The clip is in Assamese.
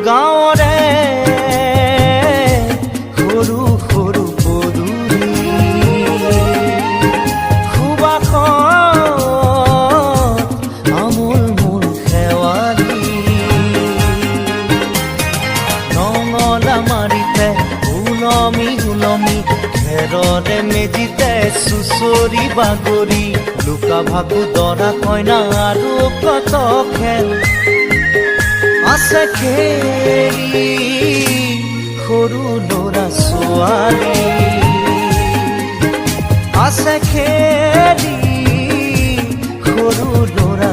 গাঁৱৰে সৰু সৰু পদূলি সুবাসত আমোল মোল শেৱালি নঙলা মাৰিতে ওলমি ওলমি খেৰৰে মেজিতে চুচৰি বাগৰি লুকা ভাকু দৰা কইনা আৰু কত খেল আছে খেলি সৰু ল'ৰা ছোৱালী আছে খেলি সৰু ল'ৰা